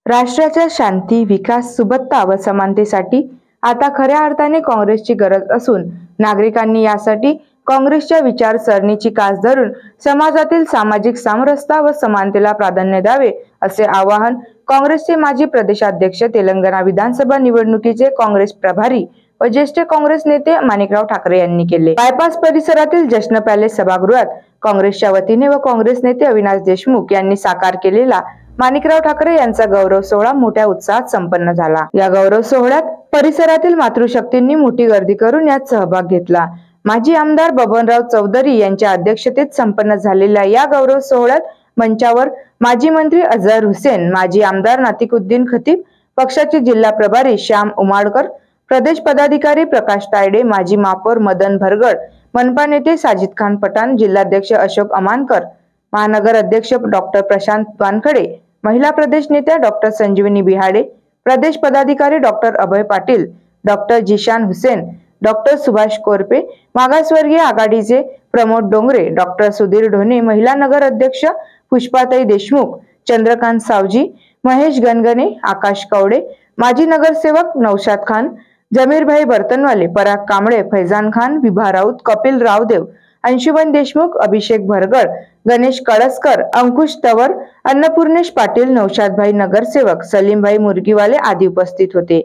राष्ट्राच्या शांती, विकास, सुबत्ता व समानतेसाठी आता खऱ्या अर्थाने काँग्रेसची गरज असून नागरिकांनी यासाठी काँग्रेसच्या विचारसरणीची कास धरून समाजातील सामाजिक सामरस्यता व समानतेला प्राधान्य द्यावे, असे आवाहन काँग्रेसचे माजी प्रदेशाध्यक्ष, तेलंगणा विधानसभा निवडणुकीचे काँग्रेस प्रभारी व ज्येष्ठ काँग्रेस नेते माणिकराव ठाकरे यांनी केले। बायपास परिसरातील जश्न पॅलेस सभागृहात काँग्रेसच्या वतीने व काँग्रेस नेते अविनाश देशमुख यांनी साकार केलेला माणिकराव ठाकरे यांचा गौरव सोहळा मोठ्या उत्साहात संपन्न झाला। या गौरव सोहळ्यात परिसरातील मातृशक्तींनी मोठी गर्दी करून यात सहभाग घेतला। माजी आमदार बबनराव चौधरी यांच्या अध्यक्षतेत संपन्न झालेल्या या गौरव सोहळ्यात मंचावर माजी मंत्री अझहर हुसेन, माजी आमदार नातिकुद्दीन खतीब, पक्षाचे जिल्हा प्रभारी श्याम उमाडकर, प्रदेश पदाधिकारी प्रकाश तायडे, माजी महापौर मदन भरगड, मनपा नेते साजिद खान पठाण, जिल्हाध्यक्ष अशोक अमानकर, महानगर अध्यक्ष डॉक्टर प्रशांत वानखडे, महिला प्रदेश नेत्या डॉक्टर संजीवनी बिहाडे, प्रदेश पदाधिकारी डॉक्टर अभय पाटील, डॉक्टर जिशान हुसेन, डॉक्टर सुभाष कोरपे, मागासवर्गीय आघाडीचे प्रमोद डोंगरे, डॉक्टर सुधीर ढोणे, महिला नगर अध्यक्ष पुष्पाताई देशमुख, चंद्रकांत सावजी, महेश गणगणे, आकाश कवडे, माजी नगरसेवक नौशाद खान, जमीरभाई बर्तनवाले, पराग कांबळे, फैजान खान, विभा राऊत, कपिल रावदेव, अंशुमन देशमुख, अभिषेक भरगड, गणेश कळसकर, अंकुश तवर, अन्नपूर्णेश पाटील, नौशादभाई नगरसेवक, सलीमभाई मुरगीवाले आदी उपस्थित होते।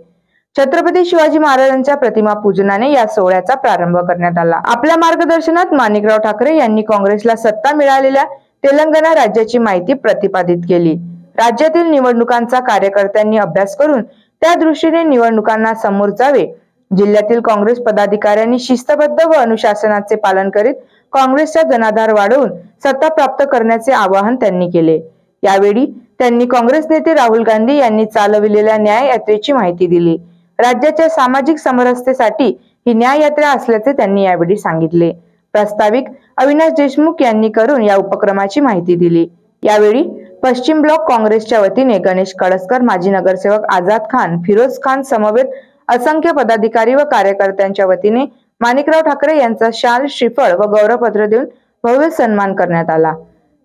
छत्रपती शिवाजी महाराजांच्या प्रतिमा पूजनाने या सोहळ्याचा प्रारंभ करण्यात आला। आपल्या मार्गदर्शनात माणिकराव ठाकरे यांनी काँग्रेसला सत्ता मिळालेल्या तेलंगणा राज्याची माहिती प्रतिपादित केली। राज्यातील निवडणुकांचा कार्यकर्त्यांनी अभ्यास करून त्या दृष्टीने निवडणुकांना समोर जावे। जिल्ह्यातील काँग्रेस पदाधिकाऱ्यांनी शिस्तबद्ध व अनुशासनाचे पालन करीत काँग्रेसचा जनाधार वाढवून सत्ता प्राप्त करण्याचे आवाहन त्यांनी केले। यावेळी त्यांनी काँग्रेस नेते राहुल गांधी यांनी चालविलेल्या न्याय यात्रेची माहिती दिली। राज्याच्या सामाजिक समरसतेसाठी ही न्याय यात्रा असल्याचे त्यांनी यावेळी सांगितले। प्रास्ताविक अविनाश देशमुख यांनी करून या उपक्रमाची माहिती दिली। यावेळी पश्चिम ब्लॉक काँग्रेसच्या वतीने गणेश कळसकर, माजी नगरसेवक आझाद खान, फिरोज खान समवेत असंख्य पदाधिकारी व कार्यकर्त्यांच्या वतीने माणिकराव ठाकरे यांचा शाल, श्रीफळ व गौरवपत्र देऊन भव्य सन्मान करण्यात आला।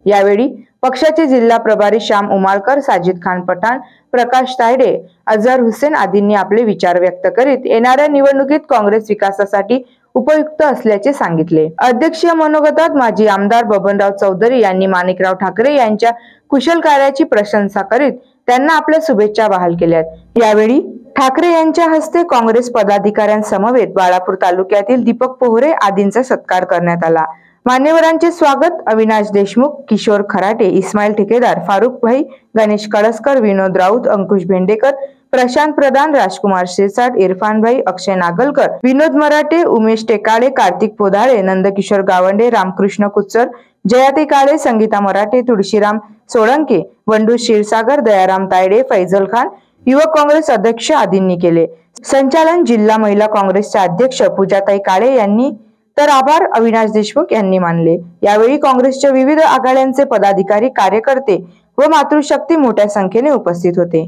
यावेळी पक्षाचे जिल्हा प्रभारी श्याम उमाडकर, साजिद खान पठाण, प्रकाश तायडे, अझहर हुसेन आदींनी आपले विचार व्यक्त करीत येणाऱ्या निवडणुकीत काँग्रेस विकासासाठी उपयुक्त असल्याचे सांगितले। अध्यक्षीय मनोगतात माजी आमदार बबनराव चौधरी यांनी माणिकराव ठाकरे यांच्या कुशल कार्याची प्रशंसा करीत त्यांना आपल्या शुभेच्छा बहाल केल्यात। यावेळी ठाकरे यांच्या हस्ते काँग्रेस पदाधिकाऱ्यांसमवेत बाळापूर तालुक्यातील दीपक पोहरे आदींचा सत्कार करण्यात आला। मान्यवरांचे स्वागत अविनाश देशमुख, किशोर खराटे, इस्माईल ठेकेदार, फारुख भाई, गणेश कळसकर, विनोद राऊत, अंकुश भेंडेकर, प्रशांत प्रधान, राजकुमार शिरसाट, इरफान भाई, अक्षय नागलकर, विनोद मराठे, उमेश टेकाळे, कार्तिक पोदाळे, नंदकिशोर गावंडे, रामकृष्ण कुच्चर, जयाती काळे, संगीता मराठे, तुळशीराम सोळंके, वंडू क्षीरसागर, दयाराम तायडे, फैजल खान, युवक काँग्रेस अध्यक्ष आदींनी केले। संचालन जिल्हा महिला काँग्रेसच्या अध्यक्ष पूजाताई काळे यांनी तर आभार अविनाश देशमुख यांनी मानले। यावेळी काँग्रेसच्या विविध आघाड्यांचे पदाधिकारी, कार्यकर्ते व मातृशक्ती मोठ्या संख्येने उपस्थित होते।